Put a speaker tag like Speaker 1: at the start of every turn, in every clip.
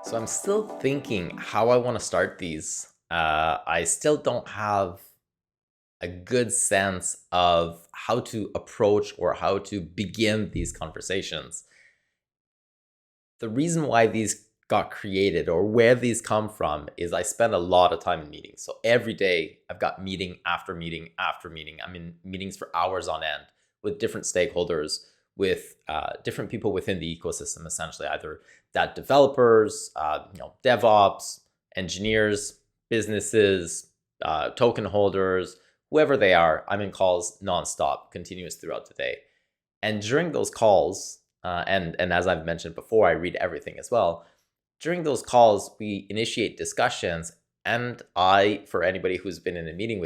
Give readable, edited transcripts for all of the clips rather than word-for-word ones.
Speaker 1: So I'm still thinking how I want to start these. I still don't have a good sense of how to approach or how to begin these conversations. The reason why these got created or where these come from is I spend a lot of time in meetings. So every day I've got meeting after meeting after meeting. I'm in meetings for hours on end with different stakeholders, with different people within the ecosystem, essentially, either that developers, DevOps, engineers, businesses, token holders, whoever they are. I'm in calls nonstop, continuous throughout the day. And during those calls, and as I've mentioned before, I read everything as well. During those calls, we initiate discussions, and for anybody who's been in a meeting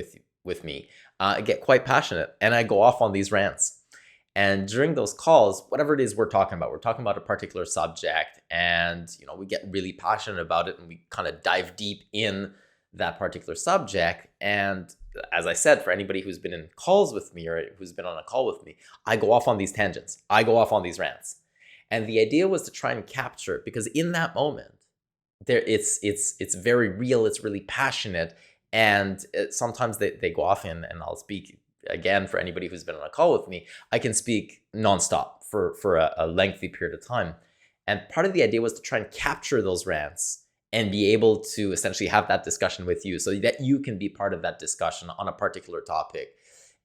Speaker 1: with me, I get quite passionate, and I go off on these rants. And during those calls, whatever it is we're talking about a particular subject, and we get really passionate about it, and we kind of dive deep in that particular subject. And as I said, for anybody who's been in calls with me or who's been on a call with me, I go off on these tangents. I go off on these rants. And the idea was to try and capture it, because in that moment, it's very real, it's really passionate, and sometimes they go off and I'll speak again. For anybody who's been on a call with me, I can speak nonstop for a lengthy period of time. And part of the idea was to try and capture those rants and be able to essentially have that discussion with you so that you can be part of that discussion on a particular topic,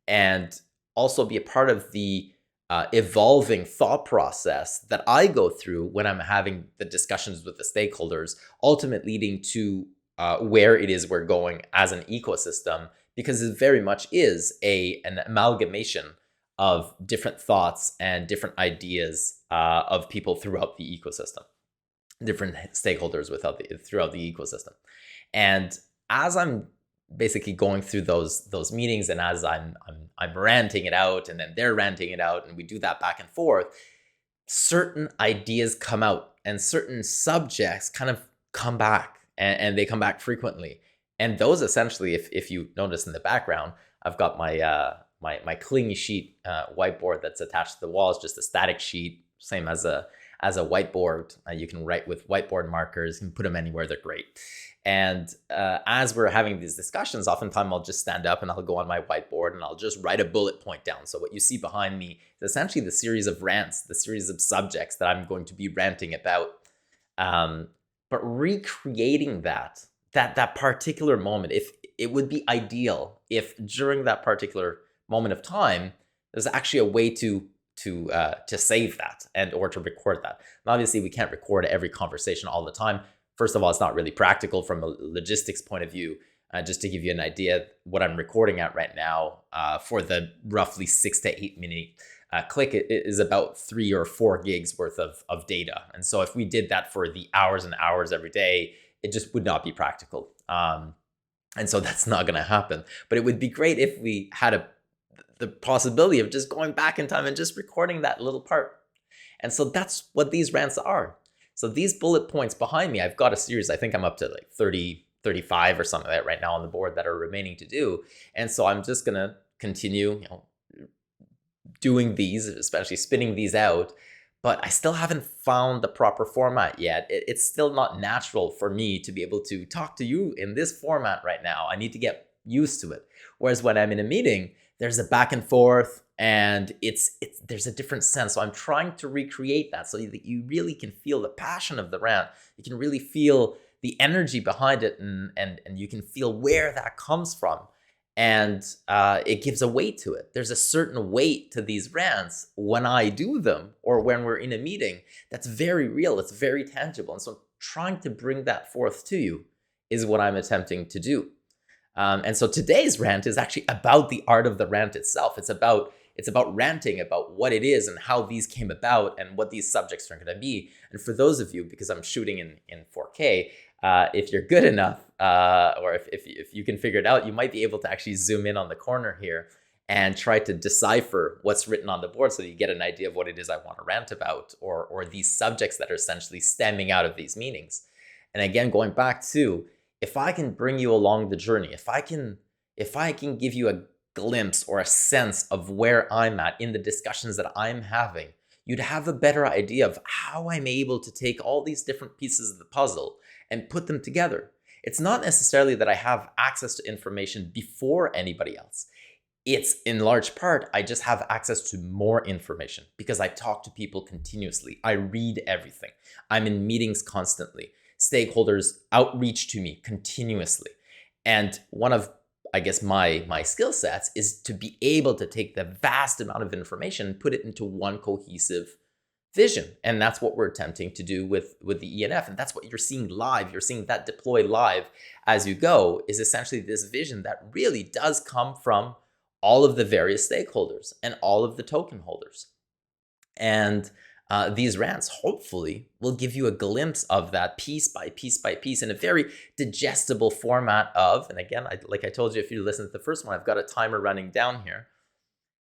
Speaker 1: and also be a part of the evolving thought process that I go through when I'm having the discussions with the stakeholders, ultimately leading to where it is we're going as an ecosystem, because it very much is an amalgamation of different thoughts and different ideas of people throughout the ecosystem, different stakeholders throughout the ecosystem. And as I'm basically going through those meetings, and as I'm ranting it out, and then they're ranting it out, and we do that back and forth, certain ideas come out and certain subjects kind of come back, and they come back frequently. And those essentially, if you notice in the background, I've got my clingy sheet whiteboard that's attached to the wall. It's just a static sheet, same as a whiteboard. You can write with whiteboard markers, you can put them anywhere, they're great. And as we're having these discussions, oftentimes I'll just stand up and I'll go on my whiteboard and I'll just write a bullet point down. So what you see behind me is essentially the series of rants, the series of subjects that I'm going to be ranting about. But recreating that particular moment, if it would be ideal if during that particular moment of time, there's actually a way to save that or to record that. And obviously, we can't record every conversation all the time. First of all, it's not really practical from a logistics point of view. Just to give you an idea, what I'm recording at right now for the roughly 6 to 8 minute click, it is about 3 or 4 gigs worth of data. And so if we did that for the hours and hours every day, it just would not be practical. And so that's not going to happen. But it would be great if we had the possibility of just going back in time and just recording that little part. And so that's what these rants are. So these bullet points behind me, I've got a series. I think I'm up to like 30, 35 or something like that right now on the board that are remaining to do. And so I'm just going to continue, doing these, especially spinning these out. But I still haven't found the proper format yet. It's still not natural for me to be able to talk to you in this format right now. I need to get used to it. Whereas when I'm in a meeting, there's a back and forth, and there's a different sense. So I'm trying to recreate that so that you really can feel the passion of the rant. You can really feel the energy behind it, and you can feel where that comes from. And it gives a weight to it. There's a certain weight to these rants when I do them or when we're in a meeting that's very real, it's very tangible. And so trying to bring that forth to you is what I'm attempting to do. And so today's rant is actually about the art of the rant itself. It's about ranting about what it is and how these came about and what these subjects are going to be. And for those of you, because I'm shooting in 4K, if you're good enough, or if you can figure it out, you might be able to actually zoom in on the corner here and try to decipher what's written on the board so you get an idea of what it is I want to rant about, or these subjects that are essentially stemming out of these meetings. And again, going back to, if I can bring you along the journey, if I can give you a glimpse or a sense of where I'm at in the discussions that I'm having, you'd have a better idea of how I'm able to take all these different pieces of the puzzle and put them together. It's not necessarily that I have access to information before anybody else. It's in large part, I just have access to more information because I talk to people continuously. I read everything. I'm in meetings constantly. Stakeholders outreach to me continuously. And one of, I guess, my skill sets is to be able to take the vast amount of information and put it into one cohesive vision. And that's what we're attempting to do with the ENF. And that's what you're seeing live. You're seeing that deploy live as you go, is essentially this vision that really does come from all of the various stakeholders and all of the token holders. And these rants hopefully will give you a glimpse of that piece by piece by piece in a very digestible format of, and again, like I told you, if you listen to the first one, I've got a timer running down here,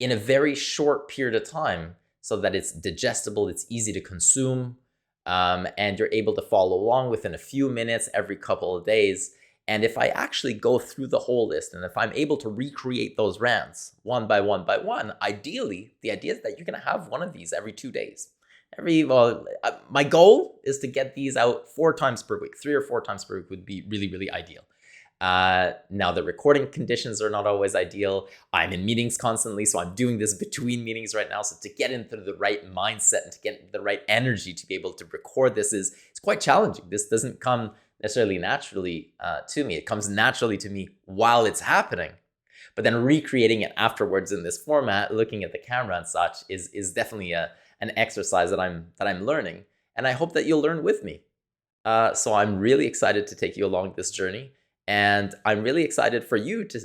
Speaker 1: in a very short period of time so that it's digestible, it's easy to consume, and you're able to follow along within a few minutes every couple of days. And if I actually go through the whole list, and if I'm able to recreate those rants one by one by one, ideally, the idea is that you're going to have one of these every 2 days. My goal is to get these out 4 times per week. 3 or 4 times per week would be really, really ideal. Now, the recording conditions are not always ideal. I'm in meetings constantly, so I'm doing this between meetings right now. So to get into the right mindset and to get the right energy to be able to record this is quite challenging. This doesn't come necessarily naturally to me. It comes naturally to me while it's happening. But then recreating it afterwards in this format, looking at the camera and such, is definitely an exercise that I'm learning. And I hope that you'll learn with me. So I'm really excited to take you along this journey. And I'm really excited for you to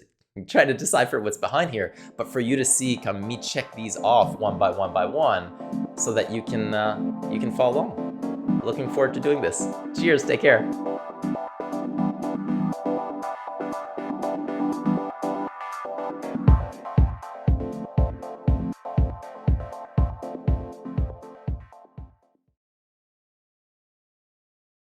Speaker 1: try to decipher what's behind here, but for you to see, come me check these off one by one so that you can follow along. Looking forward to doing this. Cheers, take care.